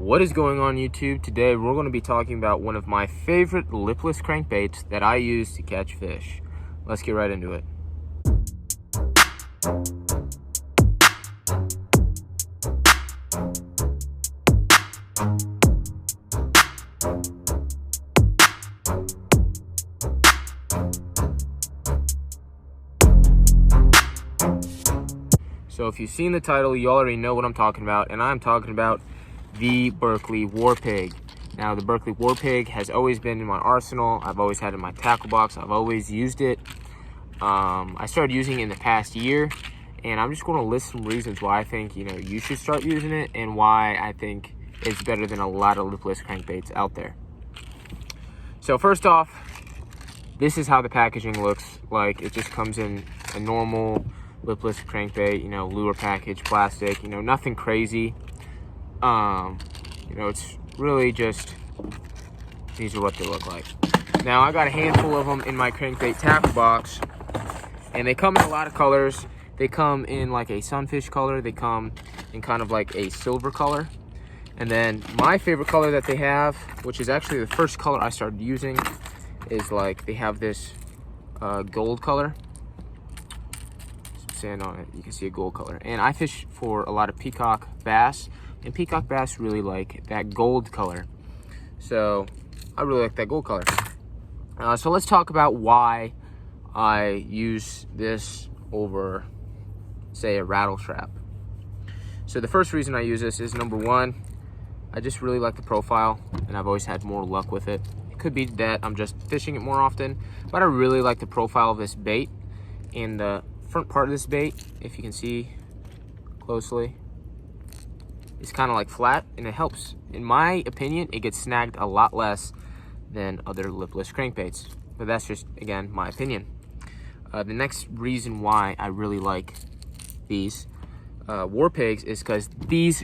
What is going on YouTube? Today we're going to be talking about one of my favorite lipless crankbaits that I use to catch fish. Let's get right into it. So if you've seen the title, you already know what I'm talking about, and I'm talking about the Berkeley Warpig. Now, the Berkeley Warpig has always been in my arsenal. I've always had it in my tackle box. I've always used it. I started using it in the past year, and I'm just going to list some reasons why I think you should start using it, and why I think it's better than a lot of lipless crankbaits out there. So first off, this is how the packaging looks like. It just comes in a normal lipless crankbait, lure package, plastic, nothing crazy. It's really just, these are what they look like. Now, I got a handful of them in my crankbait tackle box, and they come in a lot of colors. They come in like a sunfish color. They come in kind of like a silver color. And then my favorite color that they have, which is actually the first color I started using, is like, they have this gold color. Some sand on it, you can see a gold color. And I fish for a lot of peacock bass, and peacock bass really like that gold color. So I really like that gold color. So let's talk about why I use this over, say, a rattle trap. So the first reason I use this is, number one, I just really like the profile, and I've always had more luck with it. It could be that I'm just fishing it more often, but I really like the profile of this bait. And the front part of this bait, if you can see closely, it's kind of like flat, and it helps. In my opinion, it gets snagged a lot less than other lipless crankbaits, but that's just, again, my opinion. The next reason why I really like these Warpigs is because these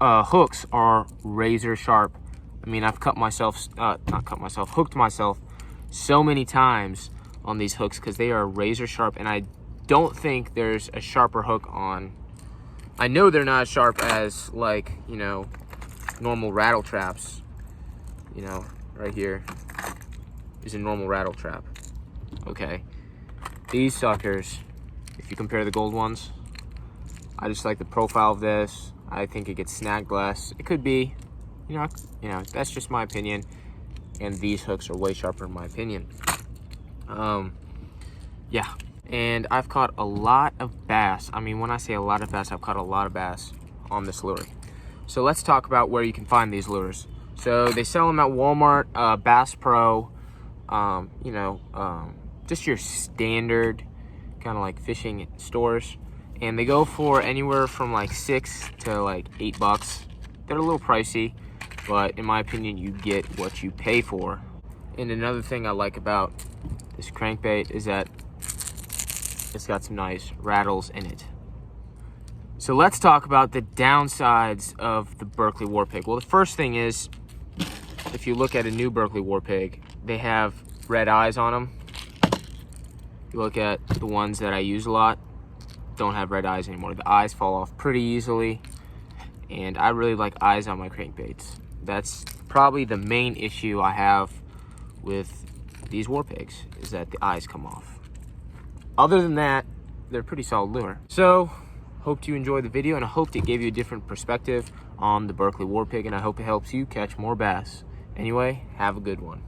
hooks are razor sharp. I mean, I've hooked myself so many times on these hooks because they are razor sharp, and I don't think there's a sharper hook on. I know they're not as sharp as, like, normal rattle traps. Right here is a normal rattle trap. Okay. These suckers, if you compare the gold ones, I just like the profile of this. I think it gets snagged less. It could be, that's just my opinion. And these hooks are way sharper in my opinion. Yeah. And I've caught a lot of bass. I mean, when I say a lot of bass, I've caught a lot of bass on this lure. So let's talk about where you can find these lures. So they sell them at Walmart, Bass Pro, just your standard kind of like fishing stores. And they go for anywhere from like $6 to like $8. They're a little pricey, but in my opinion, you get what you pay for. And another thing I like about this crankbait is that it's got some nice rattles in it. So let's talk about the downsides of the Berkeley Warpig. Well, the first thing is, if you look at a new Berkeley Warpig, they have red eyes on them. You look at the ones that I use a lot, don't have red eyes anymore. The eyes fall off pretty easily, and I really like eyes on my crankbaits. That's probably the main issue I have with these Warpigs, is that the eyes come off. Other than that, they're a pretty solid lure. So, hope you enjoyed the video, and I hope it gave you a different perspective on the Berkeley Warpig, and I hope it helps you catch more bass. Anyway, have a good one.